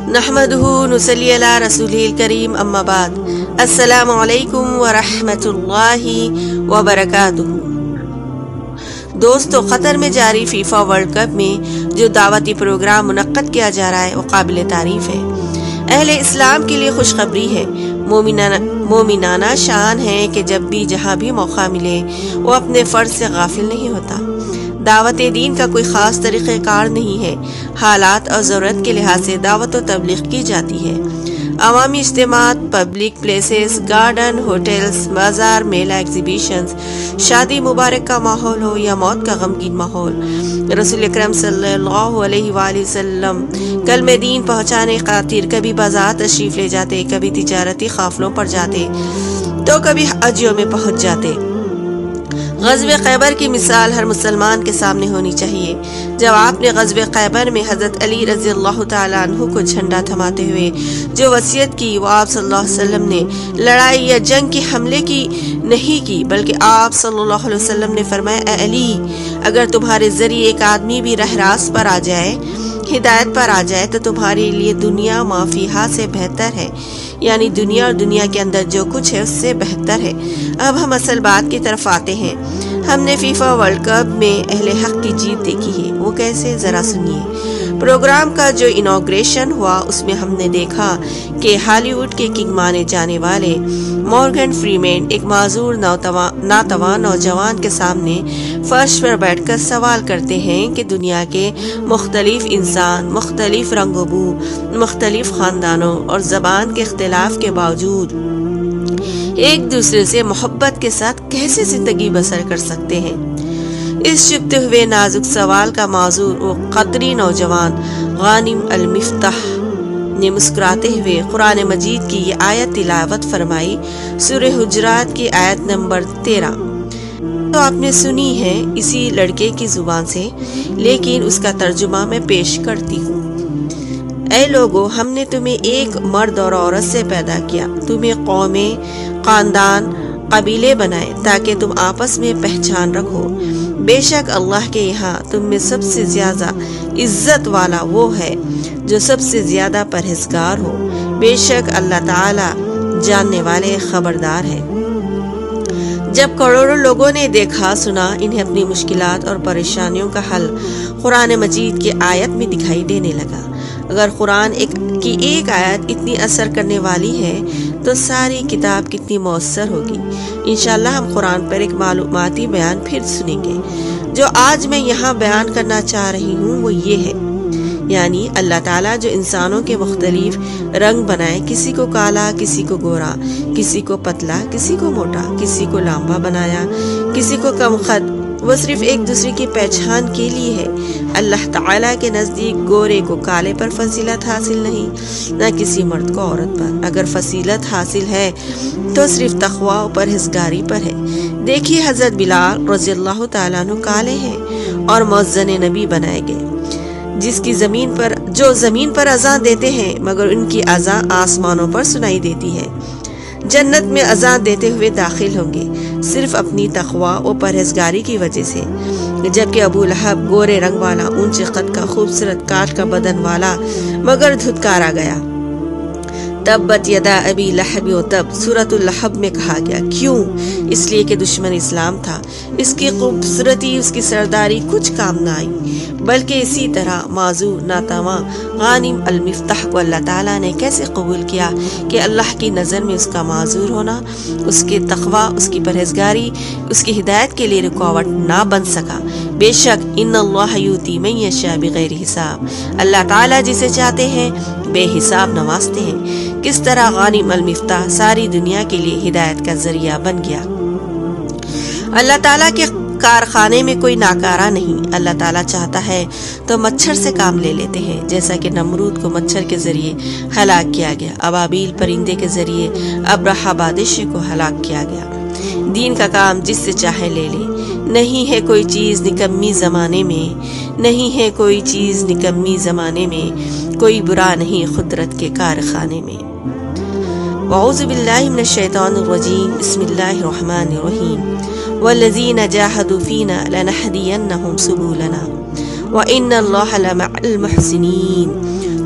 نحمدہ نصلی علی رسولہ الکریم اما بعد السلام علیکم ورحمۃ اللہ وبرکاتہ۔ دوستو، قطر میں جاری فیفا ورلڈ کپ میں جو دعوتی پروگرام منعقد کیا جا رہا ہے وہ قابل تعریف ہے۔ اہل اسلام کے لیے خوشخبری ہے، مومنانہ شان ہے کہ جب بھی جہاں بھی موقع ملے وہ اپنے فرض سے غافل نہیں ہوتا۔ دعوت دین کا کوئی خاص طریقہ کار نہیں ہے، حالات اور ضرورت کے لحاظ سے دعوت و تبلیغ کی جاتی ہے۔ عوامی اجتماعات، پبلک پلیسز، گارڈن، ہوٹلز، بازار، میلہ، ایگزیبیشنز، شادی مبارک کا ماحول ہو یا موت کا غمگین ماحول، رسول اکرم صلی اللہ علیہ وآلہ وسلم کلمہ دین پہنچانے خاطر کبھی بازار تشریف لے جاتے، کبھی تجارتی قافلوں پر جاتے تو کبھی حجیوں میں پہنچ جاتے۔ غزوہ خیبر کی مثال ہر مسلمان کے سامنے ہونی چاہیے، جب آپ نے غزوہ خیبر میں حضرت علی رضی اللہ تعالیٰ عنہ کو جھنڈا تھماتے ہوئے جو وصیت کی، وہ آپ صلی اللہ علیہ وسلم نے لڑائی یا جنگ کی حملے کی نہیں کی، بلکہ آپ صلی اللہ علیہ وسلم نے فرمایا، اے علی، اگر تمہارے ذریعے ایک آدمی بھی راہ راست پر آ جائے، ہدایت پر آ جائے، تو تمہارے لیے دنیا ما فیہا سے بہتر ہے، یعنی دنیا اور دنیا کے اندر جو کچھ ہے اس سے بہتر ہے۔ اب ہم اصل بات کی طرف آتے ہیں۔ ہم نے فیفا ورلڈ کپ میں اہل حق کی جیت دیکھی ہے، وہ کیسے، ذرا سنیے۔ پروگرام کا جو انوگریشن ہوا اس میں ہم نے دیکھا کہ ہالی ووڈ کے کنگ مانے جانے والے مورگن فریمین ایک معذور ناتواں نوجوان کے سامنے فرش پر بیٹھ کر سوال کرتے ہیں کہ دنیا کے مختلف انسان، مختلف رنگ و بو، مختلف خاندانوں اور زبان کے اختلاف کے باوجود ایک دوسرے سے محبت کے ساتھ کیسے زندگی بسر کر سکتے ہیں۔ اس چھپتے ہوئے نازک سوال کا معذور وہ قطری نوجوان غانم المفتاح نے مسکراتے ہوئے قرآن مجید کی یہ آیت تلاوت فرمائی، سورہ حجرات کی آیت نمبر 13۔ تو آپ نے سنی ہے اسی لڑکے کی زبان سے، لیکن اس کا ترجمہ میں پیش کرتی ہوں۔ اے لوگو، ہم نے تمہیں ایک مرد اور عورت سے پیدا کیا، تمہیں قومیں، خاندان، قبیلے بنائے تاکہ تم آپس میں پہچان رکھو۔ بے شک اللہ کے یہاں تم میں سب سے زیادہ عزت والا وہ ہے جو سب سے زیادہ پرہیزگار ہو۔ بے شک اللہ تعالی جاننے والے خبردار ہے۔ جب کروڑوں لوگوں نے دیکھا سنا، انہیں اپنی مشکلات اور پریشانیوں کا حل قرآن مجید کی آیت میں دکھائی دینے لگا۔ اگر قرآن کی ایک آیت اتنی اثر کرنے والی ہے تو ساری کتاب کتنی مؤثر ہوگی۔ انشاءاللہ ہم قرآن پر ایک معلوماتی بیان پھر سنیں گے۔ جو آج میں یہاں بیان کرنا چاہ رہی ہوں وہ یہ ہے، یعنی اللہ تعالیٰ جو انسانوں کے مختلف رنگ بنائے، کسی کو کالا، کسی کو گورا، کسی کو پتلا، کسی کو موٹا، کسی کو لمبا بنایا، کسی کو کم قد، وہ صرف ایک دوسرے کی پہچان کے لیے ہے۔ اللہ تعالیٰ کے نزدیک گورے کو کالے پر فضیلت حاصل نہیں، نہ کسی مرد کو عورت پر۔ اگر فضیلت حاصل ہے تو صرف تقوی و پرہیزگاری پر ہے۔ دیکھیے حضرت بلال رضی اللہ تعالیٰ عنہ کالے ہیں اور مؤذن نبی بنائے گئے، جو زمین پر اذان دیتے ہیں، مگر ان کی اذان آسمانوں پر سنائی دیتی ہے۔ جنت میں اذان دیتے ہوئے داخل ہوں گے صرف اپنی تقوی و پرہیزگاری کی وجہ سے۔ جبکہ ابو لہب گورے رنگ والا، اونچے قد کا، خوبصورت کاٹ کا بدن والا، مگر دھتکارا گیا۔ تبت یدا ابی لہب و تب سورۃ اللہب میں کہا گیا، کیوں؟ اس لیے کہ دشمن اسلام تھا۔ اس کی خوبصورتی، اس کی سرداری کچھ کام نہ آئی، بلکہ اسی طرح معذور ناتواں غانم المفتاح کو اللہ تعالیٰ نے کیسے قبول کیا کہ اللہ کی نظر میں اس کا معذور ہونا، اس کے تقوی، اس کی پرہیزگاری، اس کی ہدایت کے لیے رکاوٹ نہ بن سکا۔ بے شک ان اللہ یؤتی من یشاء بغیر حساب، اللہ تعالیٰ جسے چاہتے ہیں بے حساب نوازتے ہیں۔ کس طرح غانم المفتاح ساری دنیا کے لیے ہدایت کا ذریعہ بن گیا۔ اللہ تعالیٰ کے کارخانے میں کوئی ناکارہ نہیں۔ اللہ تعالیٰ چاہتا ہے تو مچھر سے کام لے لیتے ہیں، جیسا کہ نمرود کو مچھر کے ذریعے ہلاک کیا گیا، ابابیل پرندے کے ذریعے ابرہہ بادشاہ کو ہلاک کیا گیا۔ دین کا کام جس سے چاہے لے لے، نہیں ہے کوئی چیز نکمی زمانے میں، نہیں ہے کوئی چیز نکمی زمانے میں، کوئی برا نہیں قدرت کے کارخانے میں۔ اعوذ باللہ من الشیطان الرجیم، بسم اللہ الرحمن الرحیم۔ والذین جاہدوا فینا لنہدینہم سبلنا وَإِنَّ اللَّهَ لَمَعَ الْمُحْسِنِينَ۔